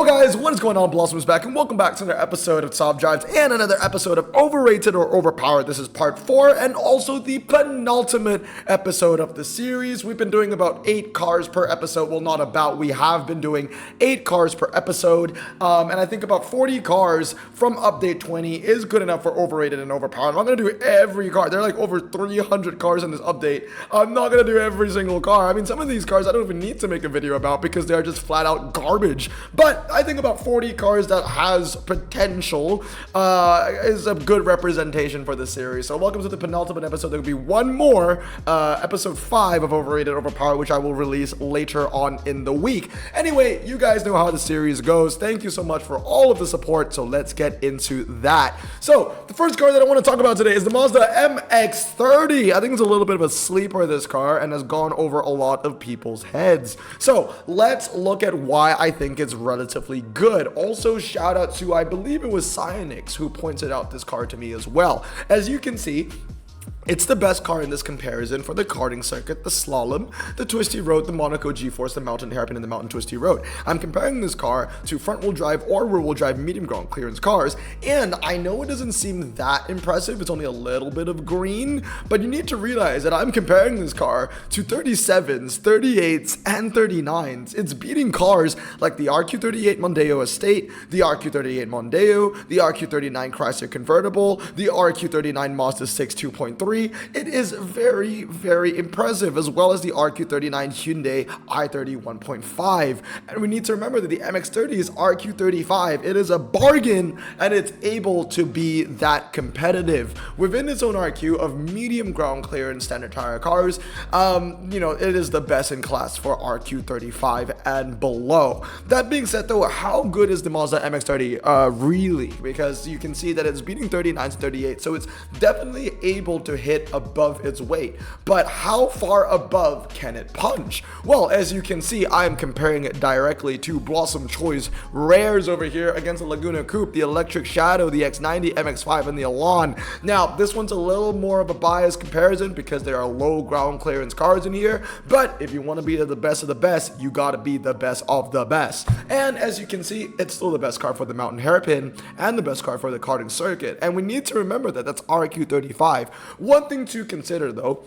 Yo guys, what is going on? Blossom's back and welcome back to another episode of Top Drives and another episode of Overrated or Overpowered. This is part 4 and also the penultimate episode of the series. We've been doing about 8 cars per episode. Well, not about, we have been doing 8 cars per episode. And I think about 40 cars from update 20 is good enough for Overrated and Overpowered. I'm not going to do every car. There are like over 300 cars in this update. I'm not going to do every single car. I mean, some of these cars I don't even need to make a video about because they are just flat out garbage. But I think about 40 cars that has potential is a good representation for the series. So welcome to the penultimate episode. There will be one more, episode 5 of Overrated Overpowered, which I will release later on in the week. Anyway, you guys know how the series goes. Thank you so much for all of the support. So let's get into that. So the first car that I want to talk about today is the Mazda MX30. I think it's a little bit of a sleeper, this car, and has gone over a lot of people's heads. So let's look at why I think it's relatively good. Also, shout out to, I believe it was Cyanix who pointed out this car to me as well. As you can see, it's the best car in this comparison for the karting circuit, the slalom, the twisty road, the Monaco G-force, the mountain hairpin, and the mountain twisty road. I'm comparing this car to front-wheel drive or rear-wheel drive medium ground clearance cars, and I know it doesn't seem that impressive. It's only a little bit of green, but you need to realize that I'm comparing this car to 37s, 38s, and 39s. It's beating cars like the RQ38 Mondeo Estate, the RQ38 Mondeo, the RQ39 Chrysler Convertible, the RQ39 Mazda CX 2.3. It is very, very impressive, as well as the RQ39 Hyundai i30 1.5. And we need to remember that the MX30 is RQ35. It is a bargain, and it's able to be that competitive within its own RQ of medium ground clearance standard tire cars. You know, it is the best in class for RQ35 and below. That being said, though, how good is the Mazda MX30 really? Because you can see that it's beating 39 to 38, so it's definitely able to hit above its weight. But how far above can it punch? Well, as you can see, I'm comparing it directly to Blossom Choice rares over here against the Laguna Coupe, the Electric Shadow, the X90, MX5, and the Elan. Now, this one's a little more of a biased comparison because there are low ground clearance cars in here, but if you want to be the best of the best, you gotta be the best of the best. And as you can see, it's still the best car for the mountain hairpin and the best car for the karting circuit. And we need to remember that that's RQ35. One thing to consider, though,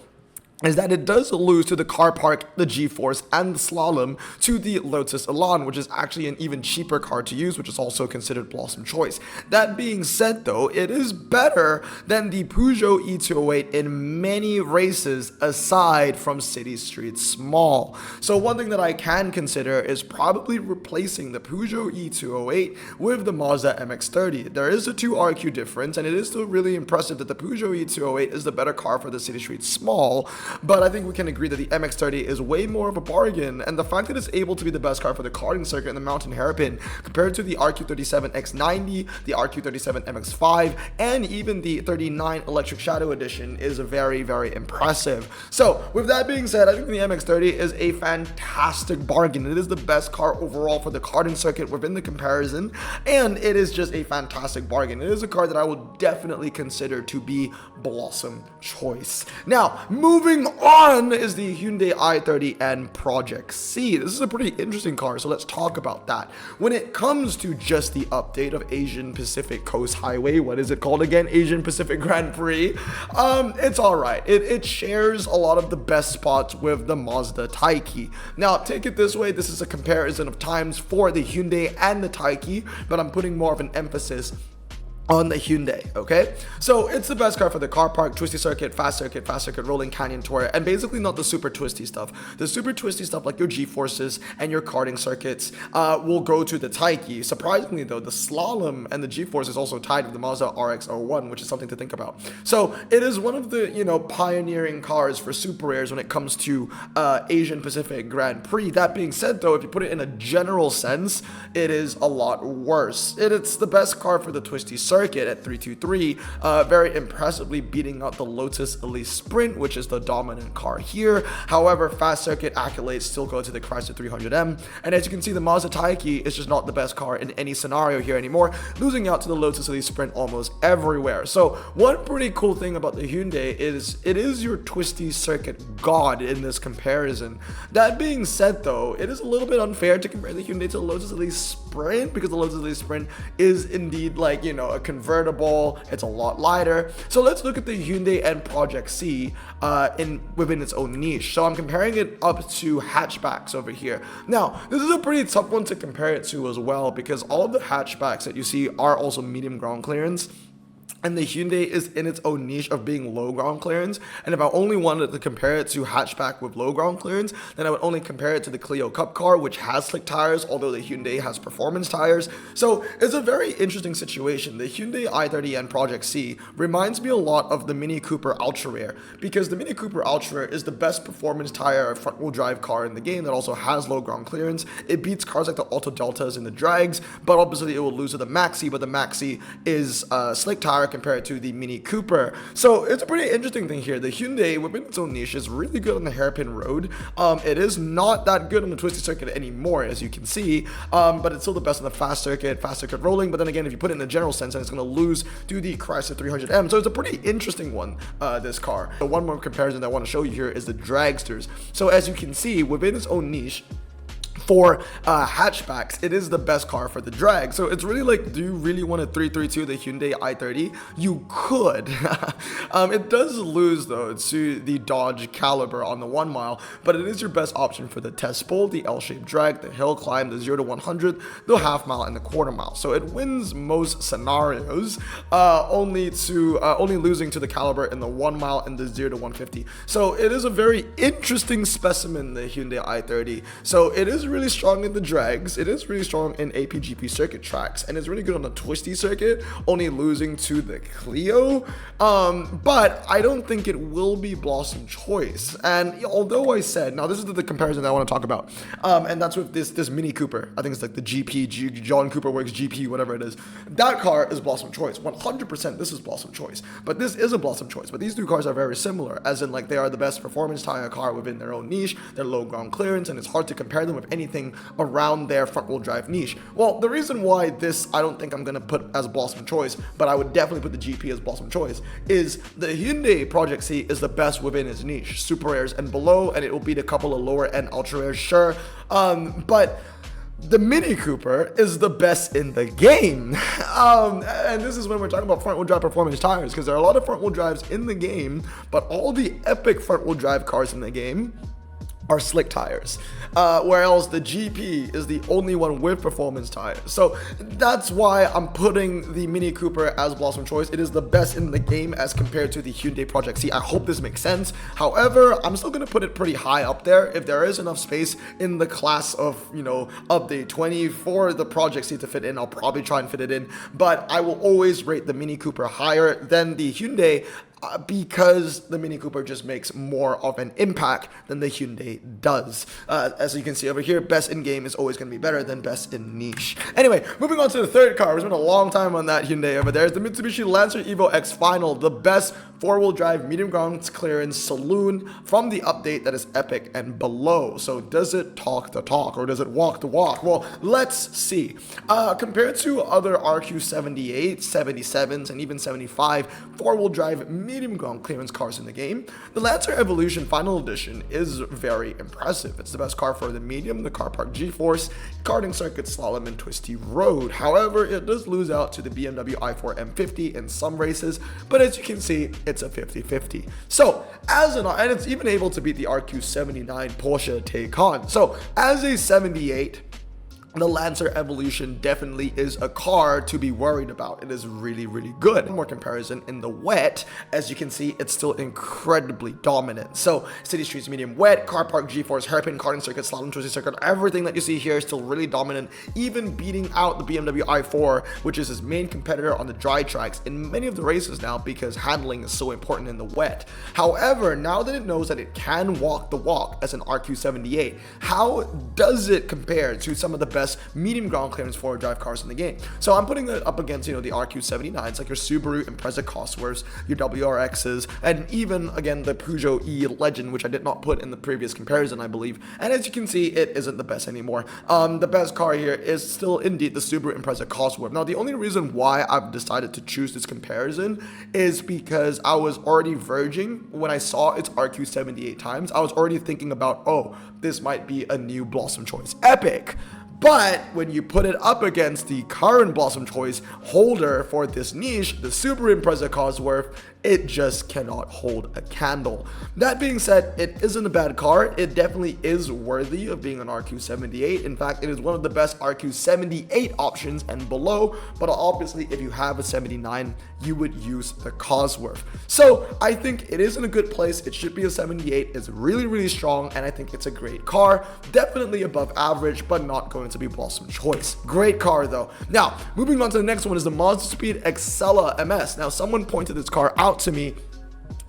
is that it does lose to the car park, the G-force, and the slalom to the Lotus Elan, which is actually an even cheaper car to use, which is also considered Blossom Choice. That being said, though, it is better than the Peugeot E208 in many races aside from City Street Small. So one thing that I can consider is probably replacing the Peugeot E208 with the Mazda MX30. There is a 2 RQ difference, and it is still really impressive that the Peugeot E208 is the better car for the City Street Small. But I think we can agree that the MX30 is way more of a bargain, and the fact that it's able to be the best car for the karting circuit and the mountain hairpin compared to the RQ37 X90, the RQ37 MX5, and even the 39 Electric Shadow Edition is very, very impressive. So with that being said, I think the MX30 is a fantastic bargain. It is the best car overall for the karting circuit within the comparison, and it is just a fantastic bargain. It is a car that I will definitely consider to be Blossom Choice. Now, moving on is the Hyundai i30 and Project C. This is a pretty interesting car, so let's talk about that. When it comes to just the update of Asian Pacific Coast Highway, what is it called again? Asian Pacific Grand Prix. It's alright. It shares a lot of the best spots with the Mazda Taiki. Now, take it this way, this is a comparison of times for the Hyundai and the Taiki, but I'm putting more of an emphasis on the Hyundai, okay? So it's the best car for the car park, twisty circuit, fast circuit, rolling canyon tour, and basically not the super twisty stuff. The super twisty stuff like your G-forces and your karting circuits will go to the Taiki. Surprisingly though, the slalom and the G-force is also tied with the Mazda RX-01, which is something to think about. So it is one of the, you know, pioneering cars for super rares when it comes to Asian Pacific Grand Prix. That being said though, if you put it in a general sense, it is a lot worse. It's the best car for the twisty circuit at 323, very impressively beating out the Lotus Elise Sprint, which is the dominant car here. However, fast circuit accolades still go to the Chrysler 300M, and as you can see, the Mazda Taiki is just not the best car in any scenario here anymore, losing out to the Lotus Elise Sprint almost everywhere. So one pretty cool thing about the Hyundai is it is your twisty circuit god in this comparison. That being said though, it is a little bit unfair to compare the Hyundai to the Lotus Elise Sprint Sprint, because the Lotus Elise Sprint is indeed like, you know, a convertible. It's a lot lighter. So let's look at the Hyundai N Project C within its own niche. So I'm comparing it up to hatchbacks over here. Now, this is a pretty tough one to compare it to as well, because all of the hatchbacks that you see are also medium ground clearance. And the Hyundai is in its own niche of being low ground clearance. And if I only wanted to compare it to hatchback with low ground clearance, then I would only compare it to the Clio Cup car, which has slick tires, although the Hyundai has performance tires. So it's a very interesting situation. The Hyundai i30N Project C reminds me a lot of the Mini Cooper Ultra Rare, because the Mini Cooper Ultra Rare is the best performance tire front wheel drive car in the game that also has low ground clearance. It beats cars like the Auto Deltas and the Drags, but obviously it will lose to the Maxi, but the Maxi is slick tire compared to the Mini Cooper. So it's a pretty interesting thing here. The Hyundai within its own niche is really good on the hairpin road. It is not that good on the twisty circuit anymore, as you can see, but it's still the best on the fast circuit rolling. But then again, if you put it in a general sense, then it's going to lose to the Chrysler 300M. So it's a pretty interesting one, this car. So one more comparison that I want to show you here is the Dragsters. So as you can see, within its own niche, for hatchbacks, it is the best car for the drag. So it's really like, do you really want a 332 the Hyundai i30? You could. It does lose though to the Dodge Caliber on the 1 mile, but it is your best option for the test bowl, the L-shaped drag, the hill climb, the 0 to 100, the half mile, and the quarter mile. So it wins most scenarios, only losing to the Caliber in the 1 mile and the 0 to 150. So it is a very interesting specimen, the Hyundai i30. So it is really strong in the drags, it is really strong in APGP circuit tracks, and it's really good on the twisty circuit, only losing to the Clio. But I don't think it will be Blossom Choice. And although I said, now this is the comparison that I want to talk about, and that's with this Mini Cooper. I think it's like the John Cooper Works GP, whatever it is. That car is Blossom Choice. 100% this is Blossom Choice. But this is a Blossom Choice. But these two cars are very similar, as in like they are the best performance tire car within their own niche. They're low ground clearance, and it's hard to compare them with anything around their front wheel drive niche. Well, the reason why this I don't think I'm gonna put as Blossom Choice, but I would definitely put the GP as Blossom Choice, is the Hyundai Project C is the best within its niche, super rares and below, and it will beat a couple of lower end ultra rares, sure, but the Mini Cooper is the best in the game. And this is when we're talking about front wheel drive performance tires, because there are a lot of front wheel drives in the game, but all the epic front wheel drive cars in the game are slick tires, whereas the GP is the only one with performance tires. So that's why I'm putting the Mini Cooper as Blossom Choice. It is the best in the game as compared to the Hyundai Project C. I hope this makes sense. However, I'm still gonna put it pretty high up there. If there is enough space in the class of, you know, update 20 for the Project C to fit in, I'll probably try and fit it in, but I will always rate the Mini Cooper higher than the Hyundai, because the Mini Cooper just makes more of an impact than the Hyundai does. As you can see over here, best in game is always going to be better than best in niche. Anyway, moving on to the third car. We spent a long time on that Hyundai over there. It's the Mitsubishi Lancer Evo X Final, the best four-wheel drive medium ground clearance saloon from the update that is epic and below. So does it talk the talk, or does it walk the walk? Well, let's see. Compared to other RQ78, 77s, and even 75 four-wheel drive medium ground clearance cars in the game, the Lancer Evolution Final Edition is very impressive. It's the best car for the medium, the car park G-force, karting circuit, slalom, and twisty road. However, it does lose out to the BMW i4 M50 in some races, but as you can see, it's a 50-50. So, and it's even able to beat the RQ79 Porsche Taycan. So, as a 78, the Lancer Evolution definitely is a car to be worried about. It is really, really good. One more comparison in the wet, as you can see, it's still incredibly dominant. So city streets medium wet, car park G-force, hairpin, karting circuit, slalom, twisty circuit, everything that you see here is still really dominant, even beating out the BMW i4, which is his main competitor on the dry tracks in many of the races now, because handling is so important in the wet. However, now that it knows that it can walk the walk as an RQ78, how does it compare to some of the best medium ground clearance four-wheel drive cars in the game? So I'm putting it up against, the RQ79s, like your Subaru Impreza Cosworths, your WRXs, and even, again, the Peugeot E Legend, which I did not put in the previous comparison, I believe. And as you can see, it isn't the best anymore. The best car here is still indeed the Subaru Impreza Cosworth. Now, the only reason why I've decided to choose this comparison is because I was already verging, when I saw its RQ78 times, I was already thinking about, oh, this might be a new Blossom Choice Epic. But when you put it up against the current Blossom Choice holder for this niche, the super impressive Cosworth, it just cannot hold a candle. That being said, it isn't a bad car. It definitely is worthy of being an RQ78. In fact, it is one of the best RQ78 options and below, but obviously if you have a 79, you would use the Cosworth. So I think it is in a good place. It should be a 78. It's really, really strong, and I think it's a great car. Definitely above average, but not going to be Blossom Choice. Great car though. Now, moving on to the next one is the Mazdaspeed Xcela MS. Now, someone pointed this car out to me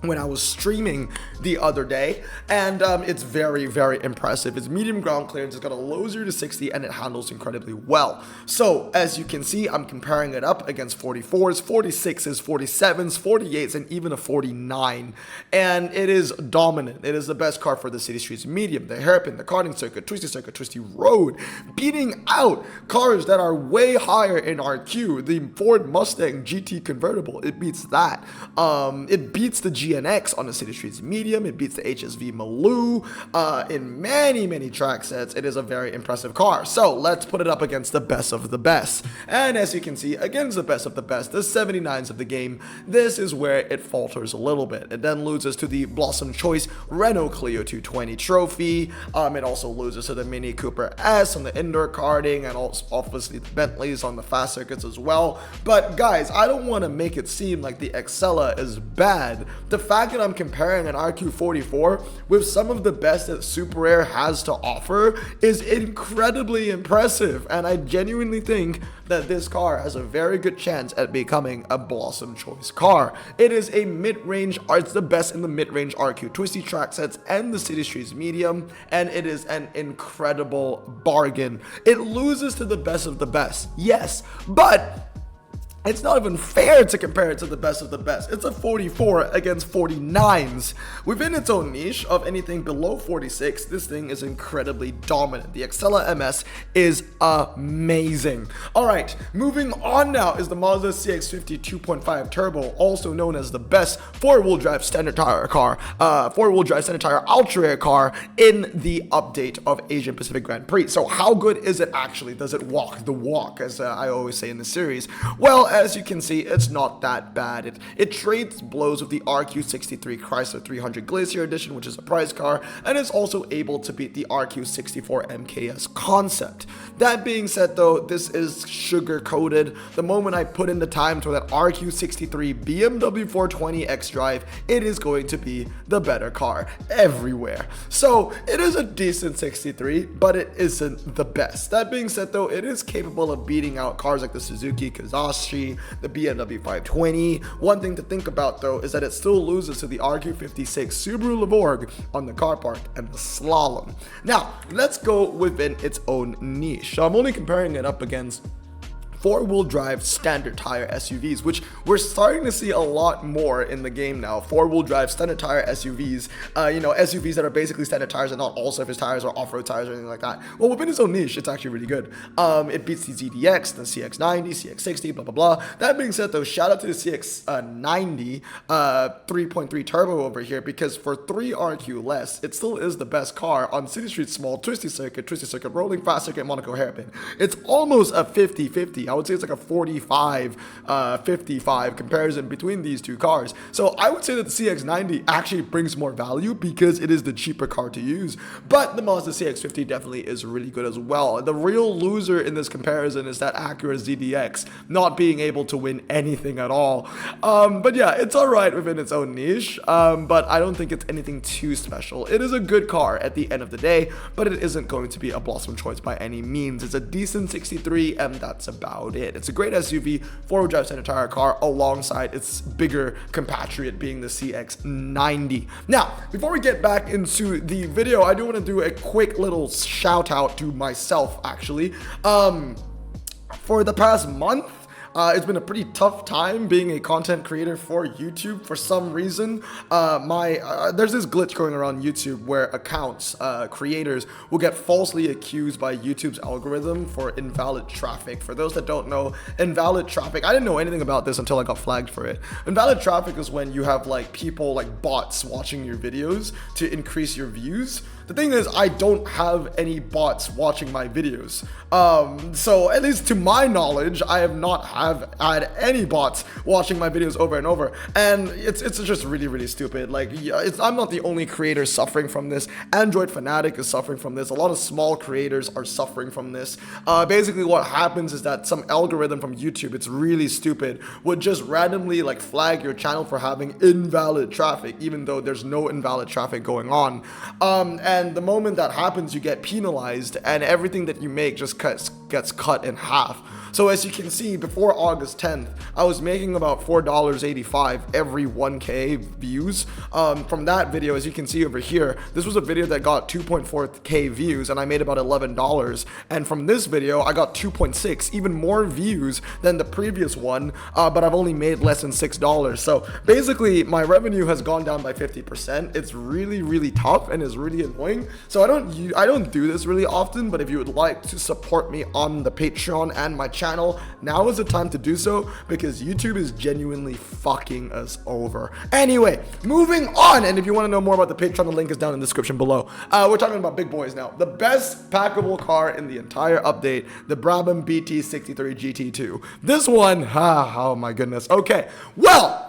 when I was streaming the other day, and it's very, very impressive. It's medium ground clearance, it's got a low 0 to 60, and it handles incredibly well. So as you can see, I'm comparing it up against 44s, 46s, 47s, 48s, and even a 49, and it is dominant. It is the best car for the city streets medium, the hairpin, the karting circuit, twisty road, beating out cars that are way higher in RQ. The Ford Mustang GT convertible, it beats that. It beats the GNX on the city streets medium. It beats the HSV Maloo in many track sets. It is a very impressive car. So let's put it up against the best of the best. And as you can see, against the best of the best, the 79s of the game, this is where it falters a little bit. It then loses to the Blossom Choice Renault Clio 220 trophy. It also loses to the Mini Cooper S on the indoor karting, and also obviously the Bentleys on the fast circuits as well. But guys, I don't want to make it seem like the Xcela is bad. The fact that I'm comparing an RQ44 with some of the best that Super Rare has to offer is incredibly impressive, and I genuinely think that this car has a very good chance at becoming a Blossom Choice car. It is a mid-range, it's the best in the mid-range RQ twisty track sets and the city streets medium, and it is an incredible bargain. It loses to the best of the best, yes, but it's not even fair to compare it to the best of the best. It's a 44 against 49s. Within its own niche of anything below 46, this thing is incredibly dominant. The Xcela MS is amazing. Alright, moving on now is the Mazda CX50 2.5 Turbo, also known as the best four-wheel drive standard tire car, four-wheel drive standard tire ultra rare car in the update of Asian Pacific Grand Prix. So how good is it actually? Does it walk the walk, as I always say in the series? Well, as you can see, it's not that bad. It trades blows with the RQ63 Chrysler 300 Glacier Edition, which is a prize car, and is also able to beat the RQ64 MKS concept. That being said though, this is sugar coated. The moment I put in the time to that RQ63 BMW 420 xDrive, it is going to be the better car everywhere. So it is a decent 63, but it isn't the best. That being said though, it is capable of beating out cars like the Suzuki Kizashi, the BMW 520. One thing to think about though is that it still loses to the RQ56 Subaru Levorg on the car park and the slalom. Now let's go within its own niche. So I'm only comparing it up against four-wheel drive standard tire SUVs, which we're starting to see a lot more in the game now. Four-wheel drive standard tire SUVs, SUVs that are basically standard tires and not all-surface tires or off-road tires or anything like that. Well, within its own niche, it's actually really good. It beats the ZDX, the CX90, CX60, blah, blah, blah. That being said, though, shout out to the CX90 3.3 Turbo over here, because for 3 RQ less, it still is the best car on city street small, twisty circuit, rolling fast circuit, Monaco hairpin. It's almost a 50-50. I would say it's like a 45-55 comparison between these two cars. So I would say that the CX90 actually brings more value because it is the cheaper car to use. But the Mazda CX50 definitely is really good as well. The real loser in this comparison is that Acura ZDX not being able to win anything at all. But yeah, it's alright within its own niche, but I don't think it's anything too special. It is a good car at the end of the day, but it isn't going to be a Blossom Choice by any means. It's a decent 63, and that's about it. It's a great SUV, four-wheel drive standard tire car alongside its bigger compatriot being the CX90. Now, before we get back into the video, I do want to do a quick little shout out to myself actually. For the past month, it's been a pretty tough time being a content creator for YouTube for some reason. There's this glitch going around YouTube where accounts, creators will get falsely accused by YouTube's algorithm for invalid traffic. For those that don't know, invalid traffic, I didn't know anything about this until I got flagged for it. Invalid traffic is when you have like people like bots watching your videos to increase your views. The thing is, I don't have any bots watching my videos. So at least to my knowledge, I have not had any bots watching my videos over and over, and it's just really stupid. Like, I'm not the only creator suffering from this. Android Fanatic is suffering from this. A lot of small creators are suffering from this. Basically what happens is that some algorithm from YouTube, it's really stupid, would just randomly like flag your channel for having invalid traffic, even though there's no invalid traffic going on. And the moment that happens, you get penalized, and everything that you make just gets cut in half. So as you can see, before August 10th, I was making about $4.85 every 1K views. From that video, as you can see over here, this was a video that got 2.4K views, and I made about $11. And from this video, I got 2.6, even more views than the previous one, but I've only made less than $6. So basically, my revenue has gone down by 50%. It's really tough and is really annoying. So I don't do this really often, but if you would like to support me on the Patreon and my channel, now is the time to do so, because YouTube is genuinely fucking us over. Anyway, moving on, and if you want to know more about the Patreon, the link is down in the description below. We're talking about big boys now. The best packable car in the entire update, the Brabham BT63 GT2. This one, oh my goodness. Okay, well,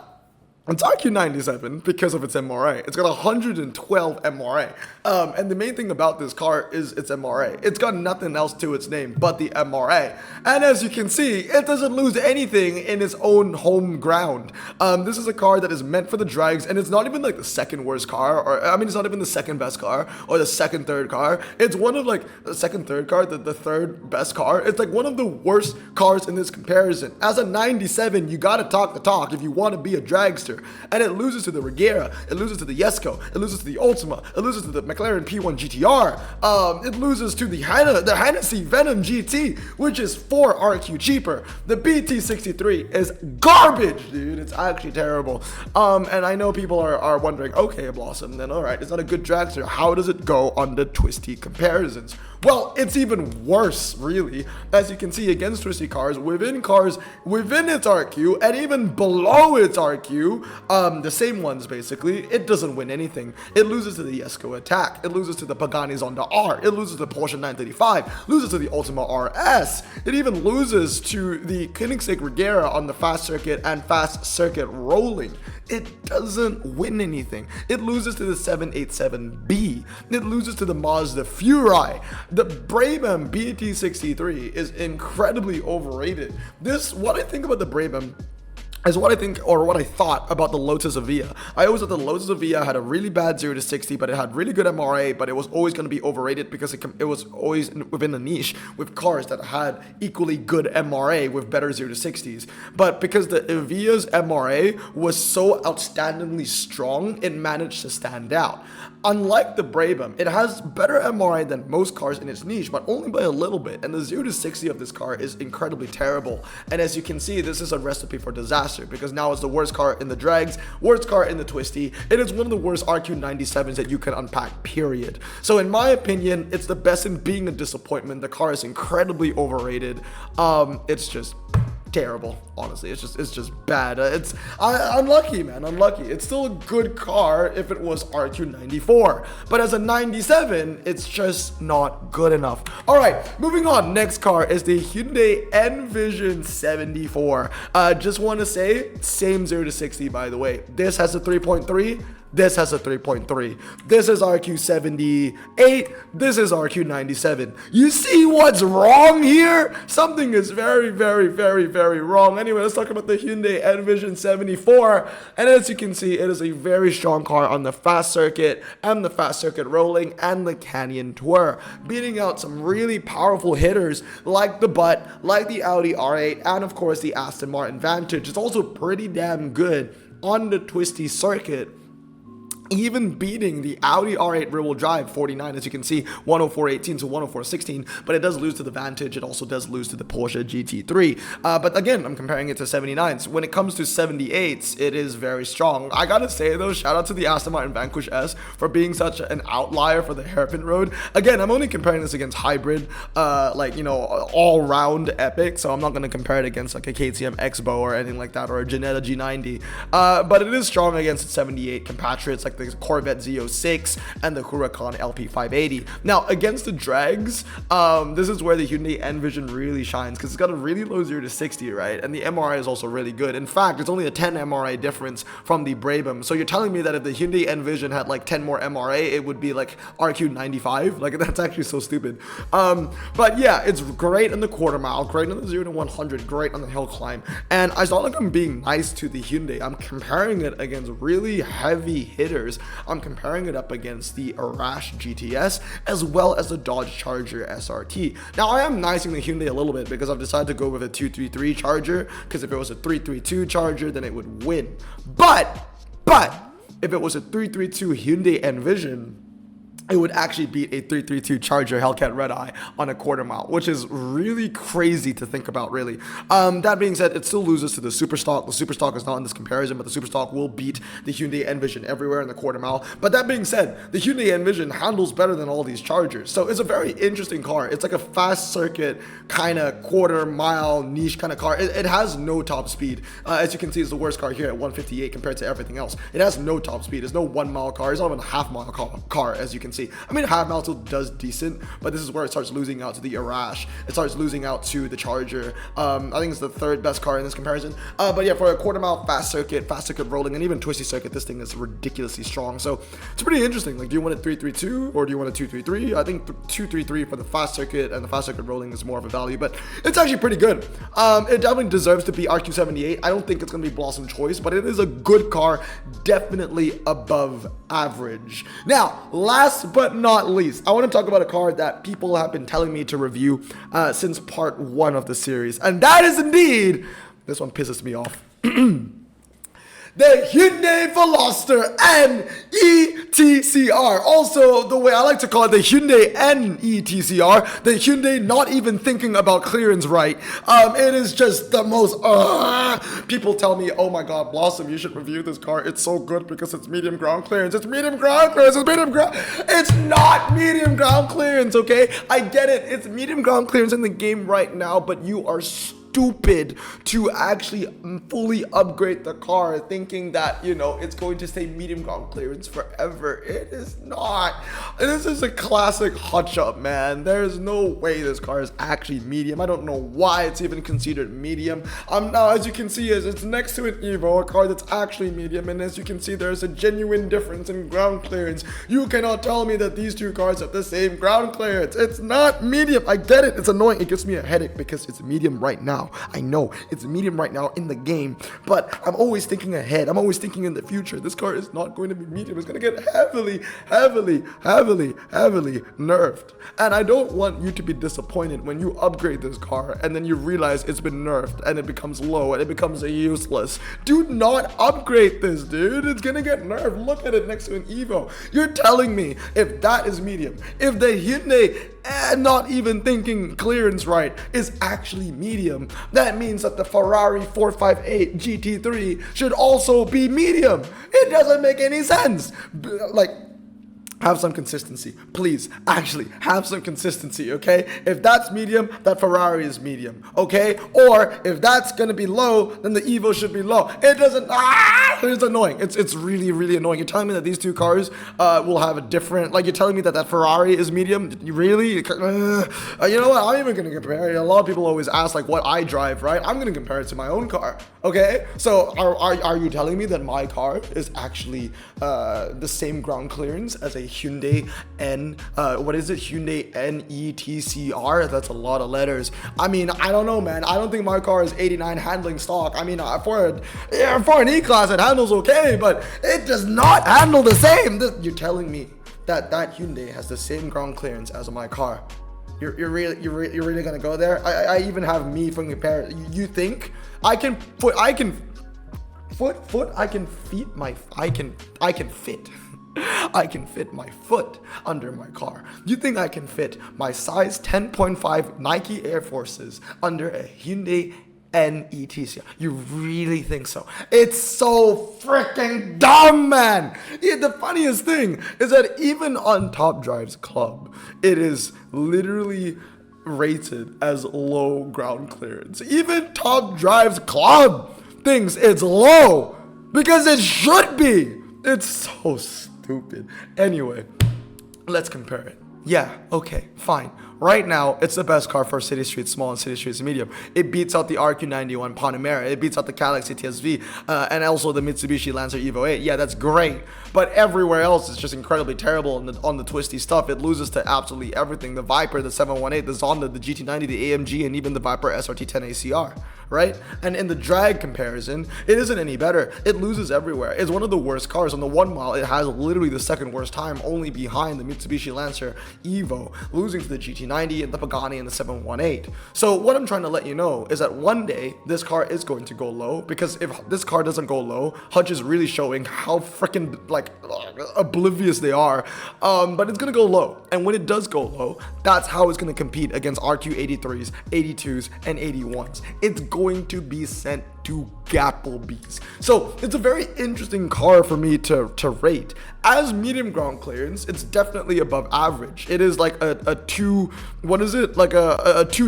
it's RQ97 because of its MRA. It's got 112 MRA. And the main thing about this car is its MRA. It's got nothing else to its name but the MRA. And as you can see, it doesn't lose anything in its own home ground. This is a car that is meant for the drags, and it's not even like the second worst car, or I mean, it's not even the second best car, or the second third car. It's one of like the second third car, the third best car. It's like one of the worst cars in this comparison. As a 97, you gotta talk the talk if you want to be a dragster. And it loses to the Regera, it loses to the Jesko, it loses to the Ultima, it loses to the McLaren P1 GTR, it loses to the Hennessy Venom GT, which is 4 RQ cheaper. The BT63 is garbage, dude. It's actually terrible. And I know people are wondering, okay, Blossom, then alright, it's not a good dragster. How does it go on the twisty comparisons? Well, it's even worse, really. As you can see, against twisty cars within its RQ, and even below its RQ, the same ones basically, it doesn't win anything. It loses to the Jesko Attack, it loses to the Pagani Zonda R, it loses to the Porsche 935, loses to the Ultima RS, it even loses to the Koenigsegg Regera on the fast circuit and fast circuit rolling. It doesn't win anything. It loses to the 787B. It loses to the Mazda Furai. The Brabham BT63 is incredibly overrated. What I think about the Brabham is what I thought about the Lotus Evija. I always thought the Lotus Evija had a really bad 0 to 60, but it had really good MRA, but it was always going to be overrated because it was always within a niche with cars that had equally good MRA with better 0 to 60s. But because the Evija's MRA was so outstandingly strong, it managed to stand out. Unlike the Brabham, it has better MRI than most cars in its niche, but only by a little bit, and the 0 to 60 of this car is incredibly terrible. And as you can see, this is a recipe for disaster, because now it's the worst car in the drags, worst car in the twisty. It is one of the worst RQ97s that you can unpack, period. So in my opinion, it's the best in being a disappointment. The car is incredibly overrated. It's just terrible, honestly. It's just bad. It's unlucky, man, unlucky. It's still a good car if it was RQ94, but as a 97, it's just not good enough. All right, moving on. Next car is the Hyundai Envision 74. Just want to say, same 0 to 60, by the way. This has a 3.3. This has a 3.3. This is RQ78. This is RQ97. You see what's wrong here? Something is very wrong. Anyway, let's talk about the Hyundai Envision 74. And as you can see, it is a very strong car on the fast circuit and the fast circuit rolling and the Canyon Tour, beating out some really powerful hitters like the Butt, like the Audi R8, and of course the Aston Martin Vantage. It's also pretty damn good on the twisty circuit, even beating the Audi R8 rear-wheel drive 49, as you can see, 104.18 to 104.16, but it does lose to the Vantage. It also does lose to the Porsche GT3. But again, I'm comparing it to 79s. When it comes to 78s, it is very strong. I gotta say though, shout out to the Aston Martin Vanquish S for being such an outlier for the hairpin road. Again, I'm only comparing this against hybrid, all-round epic, so I'm not gonna compare it against like a KTM Expo or anything like that, or a Ginetta G90. But it is strong against 78 compatriots like the Corvette Z06 and the Huracan LP580. Now, against the drags, this is where the Hyundai Envision really shines because it's got a really low 0 to 60, right? And the MRI is also really good. In fact, it's only a 10 MRI difference from the Brabham. So you're telling me that if the Hyundai Envision had like 10 more MRA, it would be like RQ95? Like, that's actually so stupid. But yeah, it's great in the quarter mile, great on the 0 to 100, great on the hill climb. And it's not like I'm being nice to the Hyundai. I'm comparing it against really heavy hitters. I'm comparing it up against the Arash GTS as well as the Dodge Charger SRT. Now, I am nicing the Hyundai a little bit because I've decided to go with a 233 Charger, because if it was a 332 Charger, then it would win. But if it was a 332 Hyundai Envision, it would actually beat a 332 Charger Hellcat Red Eye on a quarter mile, which is really crazy to think about, really. That being said, it still loses to the Superstock. The Superstock is not in this comparison, but the Superstock will beat the Hyundai Envision everywhere in the quarter mile. But that being said, the Hyundai Envision handles better than all these Chargers. So it's a very interesting car. It's like a fast circuit kind of quarter mile niche kind of car. It has no top speed. As you can see, it's the worst car here at 158 compared to everything else. It has no top speed. It's no 1 mile car. It's not even a half mile car, as you can see. I mean, half mile still does decent, but this is where it starts losing out to the Arash. It starts losing out to the Charger. I think it's the third best car in this comparison. But yeah, for a quarter mile fast circuit rolling, and even twisty circuit, this thing is ridiculously strong. So it's pretty interesting. Like, do you want a 332 or do you want a 233? I think 233 for the fast circuit and the fast circuit rolling is more of a value, but it's actually pretty good. It definitely deserves to be RQ78. I don't think it's going to be Blossom Choice, but it is a good car, definitely above average. Now, last but not least, I want to talk about a car that people have been telling me to review since part 1 of the series, and that is indeed, this one pisses me off, the Hyundai Veloster NETCR. Also, the way I like to call it, the Hyundai NETCR, the Hyundai not even thinking about clearance right. It is just the most, people tell me, oh my god, Blossom, you should review this car. It's so good because it's medium ground clearance. It's medium ground clearance. It's medium ground. It's not medium ground clearance, okay? I get it. It's medium ground clearance in the game right now, but you are stupid to actually fully upgrade the car thinking that, you know, it's going to stay medium ground clearance forever. It is not. This is a classic hot shot, man. There's no way this car is actually medium. I don't know why it's even considered medium. Now, as you can see, it's next to an Evo, a car that's actually medium, and as you can see, there's a genuine difference in ground clearance. You cannot tell me that these two cars have the same ground clearance. It's not medium. I get it. It's annoying. It gives me a headache because it's medium right now. I know it's medium right now in the game, but I'm always thinking ahead. I'm always thinking in the future. This car is not going to be medium. It's going to get heavily nerfed. And I don't want you to be disappointed when you upgrade this car and then you realize it's been nerfed and it becomes low and it becomes useless. Do not upgrade this, dude. It's going to get nerfed. Look at it next to an Evo. You're telling me if that is medium, if the Hyundai not even thinking clearance right is actually medium, that means that the Ferrari 458 GT3 should also be medium. It doesn't make any sense. Like, have some consistency, please. Actually, have some consistency, okay? If that's medium, that Ferrari is medium, okay? Or if that's gonna be low, then the Evo should be low. It doesn't. It's annoying. It's really annoying. You're telling me that these two cars will have a different. Like, you're telling me that that Ferrari is medium. You really? You know what? I'm even gonna compare it. A lot of people always ask like what I drive, right? I'm gonna compare it to my own car. Okay? So are you telling me that my car is actually the same ground clearance as a Hyundai Hyundai NETCR? That's a lot of letters. I mean, I don't know, man. I don't think my car is 89 handling stock. I mean, for an E-Class, it handles okay, but it does not handle the same. You're telling me that Hyundai has the same ground clearance as my car? You're really gonna go there? I even have me from compare. You think I can fit I can fit my foot under my car. You think I can fit my size 10.5 Nike Air Forces under a Hyundai NETCR? You really think so? It's so freaking dumb, man. Yeah, the funniest thing is that even on Top Drive's Club, it is literally rated as low ground clearance. Even Top Drive's Club thinks it's low because it should be. It's so stupid. Anyway, let's compare it. Yeah, okay, fine. Right now, it's the best car for city streets small and city streets medium. It beats out the RQ91 Panamera. It beats out the Galaxy TSV and also the Mitsubishi Lancer Evo 8. Yeah, that's great. But everywhere else is just incredibly terrible on the twisty stuff. It loses to absolutely everything. The Viper, the 718, the Zonda, the GT90, the AMG, and even the Viper SRT10 ACR. Right? And in the drag comparison, it isn't any better. It loses everywhere. It's one of the worst cars. On the 1 mile, it has literally the second worst time, only behind the Mitsubishi Lancer Evo, losing to the GT90 and the Pagani and the 718. So what I'm trying to let you know is that one day this car is going to go low, because if this car doesn't go low, Hutch is really showing how freaking like oblivious they are. But it's gonna go low, and when it does go low, that's how it's gonna compete against RQ83s, 82s, and 81s. It's going to be sent to Gapplebees. So it's a very interesting car for me to rate. As medium ground clearance, it's definitely above average. It is like a two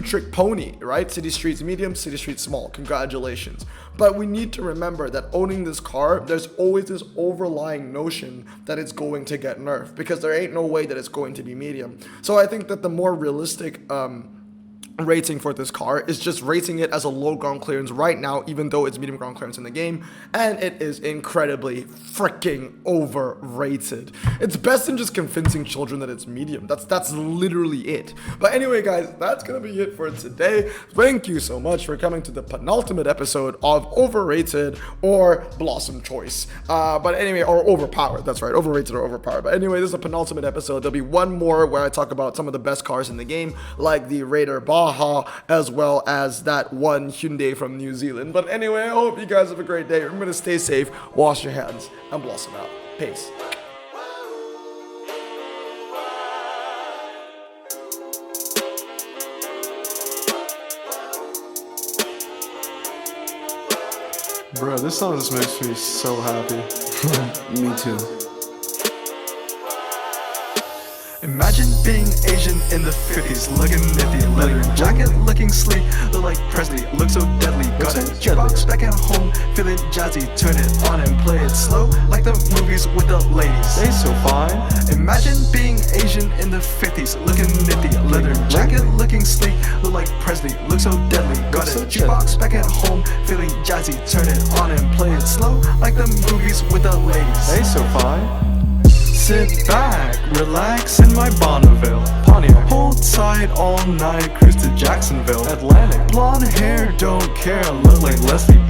trick pony, right? City streets medium, city streets small. Congratulations. But we need to remember that owning this car, there's always this overlying notion that it's going to get nerfed, because there ain't no way that it's going to be medium. So I think that the more realistic rating for this car is just rating it as a low ground clearance right now, even though it's medium ground clearance in the game, and it is incredibly freaking overrated. It's best in just convincing children that it's medium. That's literally it. But anyway, guys, that's gonna be it for today. Thank you so much for coming to the penultimate episode of Overrated or Blossom Choice. But anyway, or Overpowered. That's right, overrated or overpowered. But anyway, this is a penultimate episode. There'll be one more where I talk about some of the best cars in the game, like the Raider Baja, as well as that one Hyundai from New Zealand. But anyway, I hope you guys have a great day. Remember to stay safe, wash your hands, and blossom out. Peace. Bro, this song just makes me so happy. Me too. Imagine being Asian in the 50s, looking nifty, leather jacket, looking sleek, look like Presley, look so deadly. Got a jukebox back at home, feeling jazzy, turn it on and play it slow, like the movies with the ladies. They so fine. Imagine being Asian in the 50s, looking nifty, leather jacket, looking sleek, look like Presley, look so deadly. Got a jukebox back at home, feeling jazzy, turn it on and play it slow, like the movies with the ladies. They so fine. Sit back, relax in my Bonneville Pontiac. Hold tight all night, cruise to Jacksonville Atlantic. Blonde hair, don't care, look like Leslie Brooks.